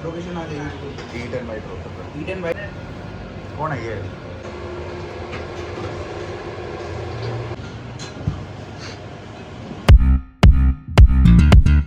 Location आ जाएगी। Eat and white road पर। Eat and white. कौन है ये?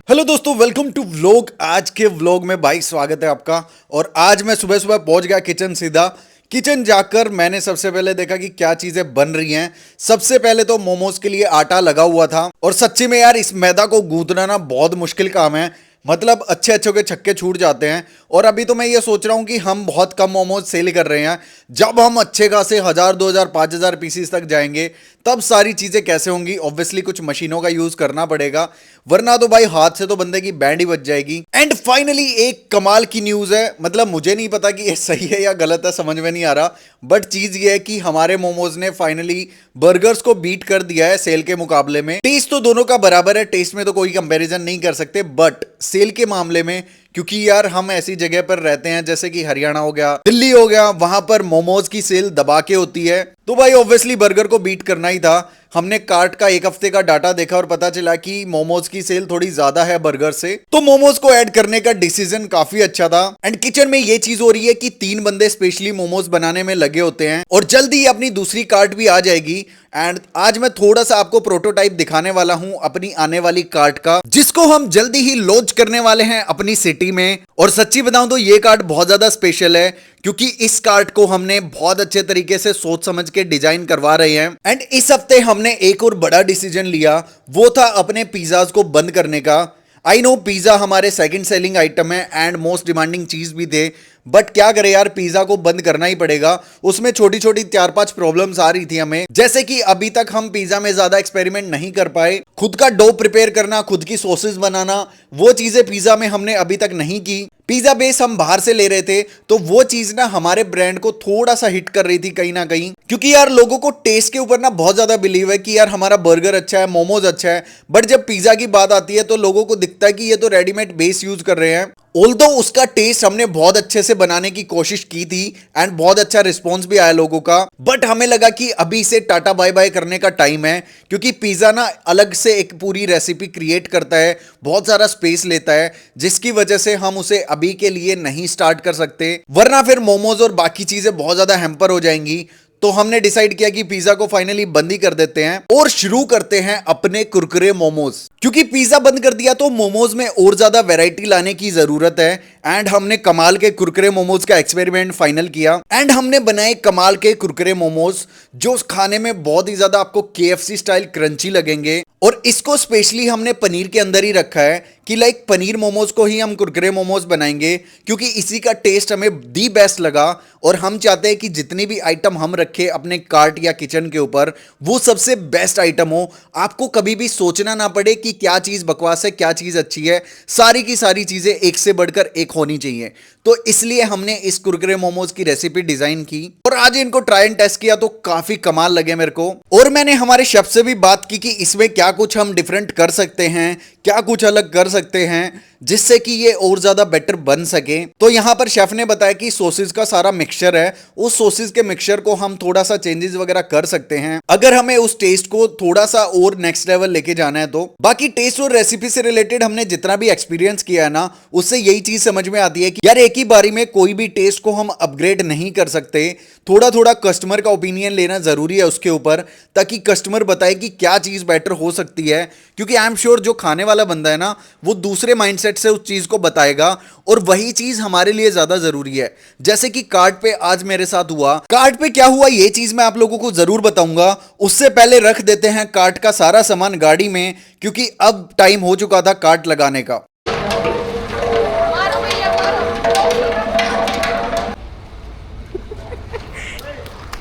हेलो दोस्तों, वेलकम टू व्लॉग। आज के व्लॉग में भाई स्वागत है आपका। और आज मैं सुबह सुबह पहुंच गया किचन। सीधा किचन जाकर मैंने सबसे पहले देखा कि क्या चीजें बन रही हैं। सबसे पहले तो मोमोज के लिए आटा लगा हुआ था, और सच्ची में यार इस मैदा को गूंथना ना बहुत मुश्किल काम है। मतलब अच्छे अच्छे के छक्के छूट जाते हैं। और अभी तो मैं ये सोच रहा हूँ कि हम बहुत कम मोमोज सेल कर रहे हैं। जब हम अच्छे खासे 1000, 2000, 5000 पीसीस तक जाएंगे तब सारी चीजें कैसे होंगी। ऑब्वियसली कुछ मशीनों का यूज करना पड़ेगा, वरना तो भाई हाथ से तो बंदे की बैंड ही बच जाएगी। एंड फाइनली एक कमाल की न्यूज है। मतलब मुझे नहीं पता कि ये सही है या गलत है, समझ में नहीं आ रहा। बट चीज ये है कि हमारे मोमोज ने फाइनली बर्गर्स को बीट कर दिया है सेल के मुकाबले में। टेस्ट तो दोनों का बराबर है, टेस्ट में तो कोई कंपैरिजन नहीं कर सकते, बट सेल के मामले में, क्योंकि यार हम ऐसी जगह पर रहते हैं जैसे कि हरियाणा हो गया, दिल्ली हो गया, वहां पर मोमोज की सेल दबा के होती है। तो भाई ऑब्वियसली बर्गर को बीट करना ही था। हमने कार्ट का एक हफ्ते का डाटा देखा और पता चला कि मोमोज की सेल थोड़ी ज्यादा है बर्गर से, तो मोमोज को ऐड करने का डिसीजन काफी अच्छा था। एंड किचन में ये चीज हो रही है कि 3 बंदे स्पेशली मोमोज बनाने में लगे होते हैं, और जल्दी ही अपनी दूसरी कार्ट भी आ जाएगी। एंड आज मैं थोड़ा सा आपको प्रोटोटाइप दिखाने वाला हूं अपनी आने वाली कार्ट का, जिसको हम जल्दी ही लॉन्च करने वाले हैं अपनी सिटी में। और सच्ची बताऊं तो ये कार्ट बहुत ज्यादा स्पेशल है, क्योंकि इस कार्ट को हमने बहुत अच्छे तरीके से सोच समझ के डिजाइन करवा रहे हैं। एंड इस हफ्ते हमने एक और बड़ा डिसीजन लिया, वो था अपने पिज्जाज को बंद करने का। आई नो पिज्जा हमारे सेकंड सेलिंग आइटम है एंड मोस्ट डिमांडिंग चीज भी थे, बट क्या करें यार, पिज्जा को बंद करना ही पड़ेगा। उसमें छोटी छोटी 4-5 प्रॉब्लम्स आ रही थी हमें, जैसे कि अभी तक हम पिज्जा में ज्यादा एक्सपेरिमेंट नहीं कर पाए। खुद का डो प्रिपेयर करना, खुद की सॉसेस बनाना, वो चीजें पिज्जा में हमने अभी तक नहीं की। पिज्जा बेस हम बाहर से ले रहे थे, तो वो चीज ना हमारे ब्रांड को थोड़ा सा हिट कर रही थी कहीं ना कहीं, क्योंकि यार लोगों को टेस्ट के ऊपर ना बहुत ज्यादा बिलीव है कि यार हमारा बर्गर अच्छा है, मोमोज अच्छा है। बट जब पिज्जा की बात आती है तो लोगों को दिखता है कि ये तो रेडीमेड बेस यूज कर रहे हैं। ऑल्दो उसका टेस्ट हमने बहुत अच्छे से बनाने की कोशिश की थी एंड बहुत अच्छा रिस्पॉन्स भी आया लोगों का, बट हमें लगा कि अभी इसे टाटा बाय बाय करने का टाइम है, क्योंकि पिज्जा ना अलग से एक पूरी रेसिपी क्रिएट करता है, बहुत सारा स्पेस लेता है, जिसकी वजह से हम उसे अभी के लिए नहीं स्टार्ट कर सकते, वरना फिर मोमोज और बाकी चीजें बहुत ज्यादा हैम्पर हो जाएंगी। तो हमने डिसाइड किया कि पिज्जा को फाइनली बंद ही कर देते हैं और शुरू करते हैं अपने कुरकुरे मोमोज। क्योंकि पिज्जा बंद कर दिया तो मोमोज में और ज्यादा वैरायटी लाने की जरूरत है। एंड हमने कमाल के कुरकुरे मोमोज का एक्सपेरिमेंट फाइनल किया एंड हमने बनाए कमाल के कुरकुरे मोमोज, जो खाने में बहुत ही ज्यादा आपको KFC स्टाइल क्रंची लगेंगे। और इसको स्पेशली हमने पनीर के अंदर ही रखा है कि लाइक पनीर मोमोज को ही हम कुरकुरे मोमोज बनाएंगे, क्योंकि इसी का टेस्ट हमें दी बेस्ट लगा। और हम चाहते हैं कि जितनी भी आइटम हम रखें अपने कार्ट या किचन के ऊपर, वो सबसे बेस्ट आइटम हो। आपको कभी भी सोचना ना पड़े कि क्या चीज बकवास है, क्या चीज अच्छी है। सारी की सारी चीजें एक से बढ़कर एक होनी चाहिए। तो इसलिए हमने इस कुरकुरे मोमोज की रेसिपी डिजाइन की और आज इनको ट्राई एंड टेस्ट किया, तो काफी कमाल लगे मेरे को। और मैंने हमारे शेफ से भी बात की कि इसमें क्या कुछ हम डिफरेंट कर सकते हैं, क्या कुछ अलग कर सकते हैं, जिससे कि ये और ज्यादा बेटर बन सके। तो यहां पर शेफ ने बताया कि सॉसेस का सारा मिक्सचर है, उस सॉसेस के मिक्सचर को हम थोड़ा सा चेंजेस वगैरह कर सकते हैं अगर हमें उस टेस्ट को थोड़ा सा और नेक्स्ट लेवल लेके जाना है। तो बाकी टेस्ट और रेसिपी से रिलेटेड हमने जितना भी एक्सपीरियंस किया है ना, उससे यही चीज समझ में आती है कि यार एक ही बारी में कोई भी टेस्ट को हम अपग्रेड नहीं कर सकते। थोड़ा थोड़ा कस्टमर का ओपिनियन लेना जरूरी है उसके ऊपर, ताकि कस्टमर बताए कि क्या चीज बेटर हो सकती है। क्योंकि आई एम श्योर जो खाने वाला बंदा है ना, वो दूसरे माइंडसेट से उस चीज को बताएगा, और वही चीज हमारे लिए ज्यादा जरूरी है। जैसे कि कार्ड पे आज मेरे साथ हुआ, कार्ड पे क्या हुआ ये चीज मैं आप लोगों को जरूर बताऊंगा। उससे पहले रख देते हैं कार्ट का सारा सामान गाड़ी में, क्योंकि अब टाइम हो चुका था कार्ट लगाने का।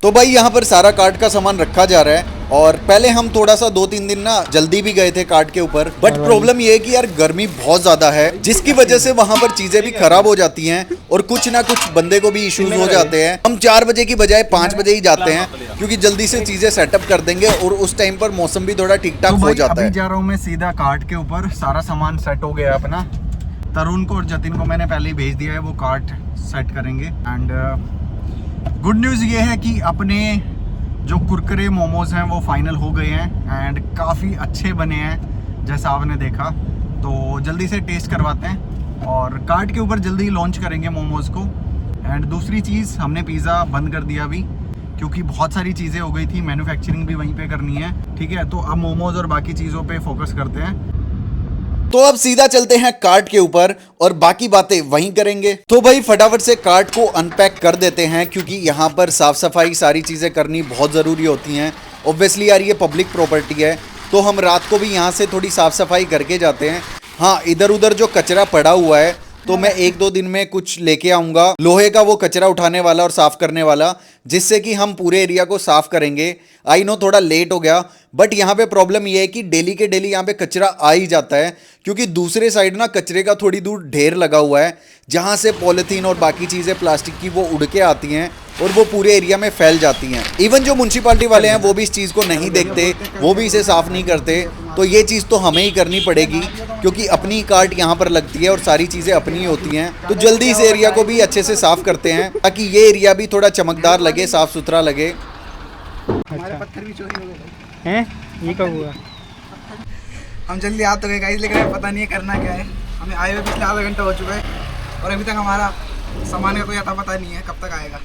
तो भाई यहाँ पर सारा कार्ट का सामान रखा जा रहा है, और पहले हम थोड़ा सा 2-3 दिन ना जल्दी भी गए थे कार्ट के ऊपर, बट प्रॉब्लम ये है कि यार गर्मी बहुत ज्यादा है, जिसकी वजह से वहां पर चीजें भी खराब हो जाती हैं और कुछ ना कुछ बंदे को भी इश्यूज हो जाते हैं। हम 4 बजे की बजाय 5 बजे ही जाते हैं, क्योंकि जल्दी से चीजें सेटअप कर देंगे और उस टाइम पर मौसम भी थोड़ा ठीक ठाक हो जाता है। जा रहा हूँ मैं सीधा कार्ट के ऊपर, सारा सामान सेट हो गया अपना। तरुण को और जतिन को मैंने पहले ही भेज दिया है, वो कार्ट सेट करेंगे। एंड गुड न्यूज़ ये है कि अपने जो कुरकुरे मोमोज हैं वो फाइनल हो गए हैं एंड काफ़ी अच्छे बने हैं जैसा आपने देखा। तो जल्दी से टेस्ट करवाते हैं और कार्ट के ऊपर जल्दी लॉन्च करेंगे मोमोज़ को। एंड दूसरी चीज़, हमने पिज़्ज़ा बंद कर दिया अभी, क्योंकि बहुत सारी चीज़ें हो गई थी, मैन्युफैक्चरिंग भी वहीं पे करनी है, ठीक है। तो अब मोमोज़ और बाकी चीज़ों पे फोकस करते हैं। तो अब सीधा चलते हैं कार्ट के ऊपर और बाकी बातें वहीं करेंगे। तो भाई फटाफट से कार्ट को अनपैक कर देते हैं, क्योंकि यहाँ पर साफ सफाई सारी चीज़ें करनी बहुत ज़रूरी होती हैं। ऑब्वियसली यार ये पब्लिक प्रॉपर्टी है, तो हम रात को भी यहाँ से थोड़ी साफ सफाई करके जाते हैं। हाँ, इधर उधर जो कचरा पड़ा हुआ है तो मैं 1-2 दिन में कुछ लेके आऊँगा, लोहे का वो कचरा उठाने वाला और साफ़ करने वाला, जिससे कि हम पूरे एरिया को साफ़ करेंगे। आई नो थोड़ा लेट हो गया, बट यहाँ पे प्रॉब्लम ये है कि डेली के डेली यहाँ पे कचरा आ ही जाता है, क्योंकि दूसरे साइड ना कचरे का थोड़ी दूर ढेर लगा हुआ है, जहाँ से पॉलीथीन और बाकी चीज़ें प्लास्टिक की वो उड़ के आती हैं और वो पूरे एरिया में फैल जाती हैं। इवन जो म्यूनसिपालिटी वाले हैं वो भी इस चीज़ को नहीं देखते, वो भी इसे साफ़ नहीं करते। तो ये चीज़ तो हमें ही करनी पड़ेगी, क्योंकि अपनी कार्ट यहाँ पर लगती है और सारी चीज़ें अपनी ही होती हैं। तो जल्दी इस एरिया को भी अच्छे से साफ़ करते हैं, ताकि ये एरिया भी थोड़ा चमकदार लगे, साफ़ सुथरा लगे। हमारे पत्थर भी चोरी हो गए हैं? ये कब हुआ? हम जल्दी आ तो गए गाइस, लेकिन हमें पता नहीं है करना क्या है। हमें आए हुए पिछले आधा घंटा हो चुका है और अभी तक हमारा सामान का कोई अता पता नहीं है कब तक आएगा।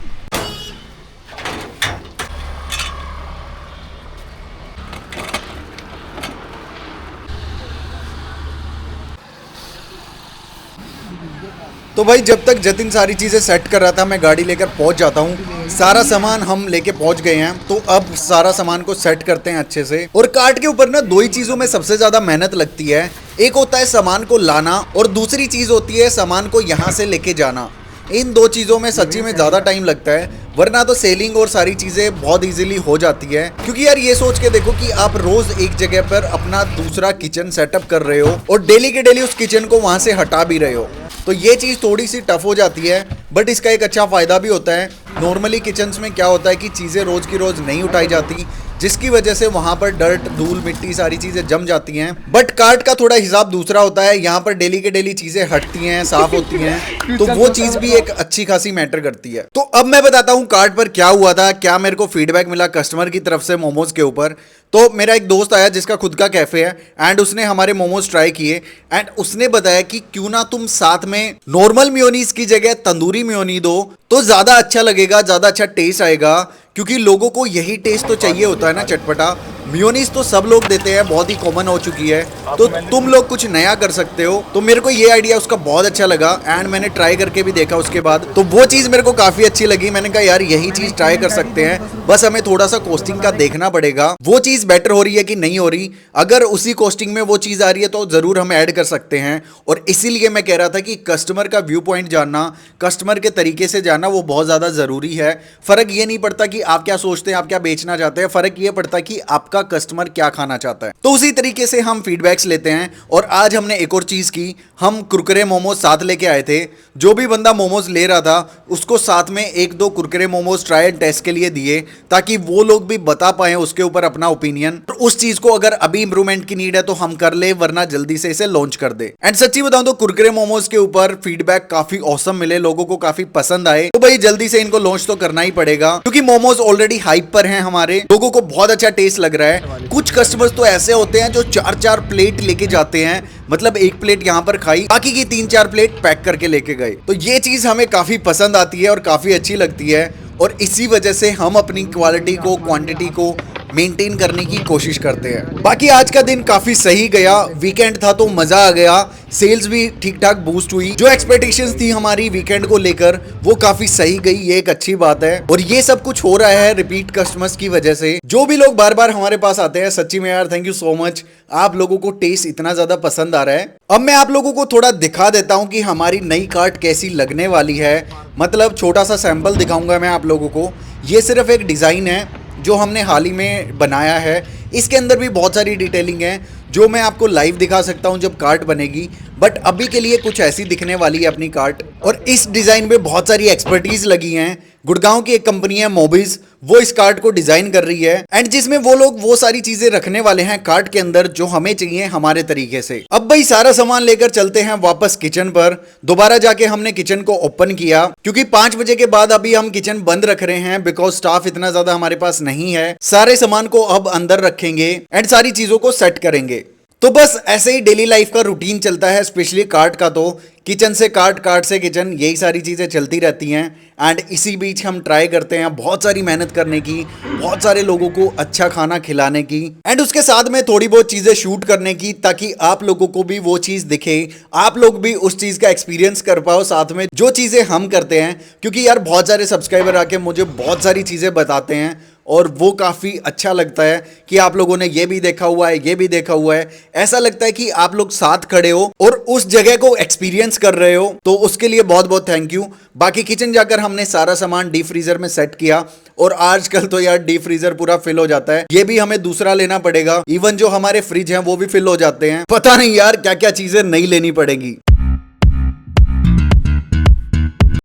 तो भाई जब तक जतिन सारी चीज़ें सेट कर रहा था, मैं गाड़ी लेकर पहुंच जाता हूं। सारा सामान हम लेके पहुंच गए हैं, तो अब सारा सामान को सेट करते हैं अच्छे से। और कार्ट के ऊपर ना 2 ही चीज़ों में सबसे ज़्यादा मेहनत लगती है। एक होता है सामान को लाना और दूसरी चीज़ होती है सामान को यहाँ से लेके जाना। इन 2 चीज़ों में सच्ची में ज़्यादा टाइम लगता है, वरना तो सेलिंग और सारी चीज़ें बहुत इजीली हो जाती है। क्योंकि यार ये सोच के देखो कि आप रोज़ एक जगह पर अपना दूसरा किचन सेटअप कर रहे हो और डेली के डेली उस किचन को वहाँ से हटा भी रहे हो, तो ये चीज़ थोड़ी सी टफ हो जाती है। बट इसका एक अच्छा फ़ायदा भी होता है। नॉर्मली किचन्स में क्या होता है कि चीज़ें रोज़ की रोज़ नहीं उठाई जाती, जिसकी वजह से वहाँ पर डर्ट, धूल, मिट्टी सारी चीज़ें जम जाती हैं। बट कार्ट का थोड़ा हिसाब दूसरा होता है, यहाँ पर डेली के डेली चीज़ें हटती हैं, साफ होती हैं, तो वो चीज़ भी एक अच्छी खासी मैटर करती है। तो अब मैं बताता हूँ कार्ट पर क्या हुआ था, क्या मेरे को फीडबैक मिला कस्टमर की तरफ से मोमोज के ऊपर। तो मेरा एक दोस्त आया जिसका खुद का कैफे है, एंड उसने हमारे मोमोज ट्राई किए, एंड उसने बताया कि क्यों ना तुम साथ में नॉर्मल मेयोनीज की जगह तंदूरी मेयोनी दो, तो ज़्यादा अच्छा लगेगा, ज़्यादा अच्छा टेस्ट आएगा। क्योंकि लोगों को यही टेस्ट तो चाहिए होता है ना, चटपटा। मेयोनीज तो सब लोग देते हैं, बहुत ही कॉमन हो चुकी है, तो तुम लोग कुछ नया कर सकते हो। तो मेरे को ये आइडिया उसका बहुत अच्छा लगा, एंड मैंने ट्राई करके भी देखा उसके बाद, तो वो चीज़ मेरे को काफ़ी अच्छी लगी। मैंने कहा यार यही चीज़ ट्राई कर सकते हैं, बस हमें थोड़ा सा कॉस्टिंग का देखना पड़ेगा, वो चीज़ बेटर हो रही है कि नहीं हो रही। अगर उसी कॉस्टिंग में वो चीज़ आ रही है तो ज़रूर हम ऐड कर सकते हैं। और इसीलिए मैं कह रहा था कि कस्टमर का व्यू पॉइंट जानना, कस्टमर के तरीके से जानना, वो बहुत ज़्यादा ज़रूरी है। फ़र्क ये नहीं पड़ता कि आप क्या सोचते हैं, आप क्या बेचना चाहते हैं, फ़र्क ये पड़ता है कि आपका कस्टमर क्या खाना चाहता है। तो उसी तरीके से हम फीडबैक्स लेते हैं। और आज हमने एक और चीज़ की, हम कुरकुरे मोमोज साथ लेके आए थे। जो भी बंदा मोमोज ले रहा था उसको साथ में 1-2 Kurkure momos try and taste के लिए दिए, ताकि वो लोग भी बता पाए उसके ऊपर अपना ओपिनियन। और उस चीज़ को अगर अभी इंप्रूवमेंट की नीड है तो हम कर ले, वरना जल्दी से इसे लॉन्च कर दे। एंड सच्ची बताऊं तो कुरकुरे मोमोज के ऊपर फीडबैक काफी औसम मिले, लोगों को काफी पसंद आए। तो भाई जल्दी से इनको लॉन्च तो करना ही पड़ेगा, क्योंकि मोमोज ऑलरेडी हाइप पर हैं, हमारे लोगों को बहुत अच्छा टेस्ट लग रहा है। कुछ कस्टमर्स तो ऐसे होते हैं जो 4-4 प्लेट लेके जाते हैं, मतलब 1 प्लेट यहाँ पर खाई, बाकी की 3-4 प्लेट पैक करके लेके गए। तो ये चीज हमें काफी पसंद आती है और काफी अच्छी लगती है, और इसी वजह से हम अपनी क्वालिटी को, क्वांटिटी को मेंटेन करने की कोशिश करते हैं। बाकी आज का दिन काफी सही गया, वीकेंड था तो मजा आ गया, सेल्स भी ठीक ठाक बूस्ट हुई। जो एक्सपेक्टेशंस थी हमारी वीकेंड को लेकर वो काफी सही गई, ये एक अच्छी बात है। और ये सब कुछ हो रहा है रिपीट कस्टमर्स की वजह से। जो भी लोग बार बार हमारे पास आते हैं, सच्ची में यार थैंक यू सो मच। आप लोगों को टेस्ट इतना ज्यादा पसंद आ रहा है। अब मैं आप लोगों को थोड़ा दिखा देता हूँ कि हमारी नई कार्ट कैसी लगने वाली है। मतलब छोटा सा सैंपल दिखाऊंगा मैं आप लोगों को। ये सिर्फ एक डिज़ाइन है जो हमने हाल ही में बनाया है। इसके अंदर भी बहुत सारी डिटेलिंग है जो मैं आपको लाइव दिखा सकता हूं जब कार्ट बनेगी, बट अभी के लिए कुछ ऐसी दिखने वाली है अपनी कार्ट। और इस डिज़ाइन में बहुत सारी एक्सपर्टीज लगी हैं। गुड़गांव की एक कंपनी है मोबिज, वो इस कार्ट को डिजाइन कर रही है, एंड जिसमें वो लोग वो सारी चीजें रखने वाले हैं कार्ट के अंदर जो हमें चाहिए हमारे तरीके से। अब भाई सारा सामान लेकर चलते हैं वापस किचन पर। दोबारा जाके हमने किचन को ओपन किया, क्योंकि 5 बजे के बाद अभी हम किचन बंद रख रहे हैं, बिकॉज स्टाफ इतना ज्यादा हमारे पास नहीं है। सारे सामान को अब अंदर रखेंगे एंड सारी चीजों को सेट करेंगे। तो बस ऐसे ही डेली लाइफ का रूटीन चलता है, स्पेशली कार्ट का तो किचन से कार्ट, कार्ट से किचन, यही सारी चीज़ें चलती रहती हैं। एंड इसी बीच हम ट्राई करते हैं बहुत सारी मेहनत करने की, बहुत सारे लोगों को अच्छा खाना खिलाने की, एंड उसके साथ में थोड़ी बहुत चीज़ें शूट करने की, ताकि आप लोगों को भी वो चीज़ दिखे, आप लोग भी उस चीज़ का एक्सपीरियंस कर पाओ साथ में जो चीज़ें हम करते हैं। क्योंकि यार बहुत सारे सब्सक्राइबर आके मुझे बहुत सारी चीज़ें बताते हैं और वो काफ़ी अच्छा लगता है कि आप लोगों ने ये भी देखा हुआ है, ये भी देखा हुआ है। ऐसा लगता है कि आप लोग साथ खड़े हो और उस जगह को एक्सपीरियंस कर रहे हो, तो उसके लिए बहुत बहुत थैंक यू। बाकी किचन जाकर हमने सारा सामान डीप फ्रीजर में सेट किया और आजकल तो यार डीप फ्रीजर पूरा फिल हो जाता है, ये भी हमें दूसरा लेना पड़ेगा। इवन जो हमारे फ्रिज हैं वो भी फिल हो जाते हैं। पता नहीं यार क्या क्या चीजें नहीं लेनी पड़ेगी।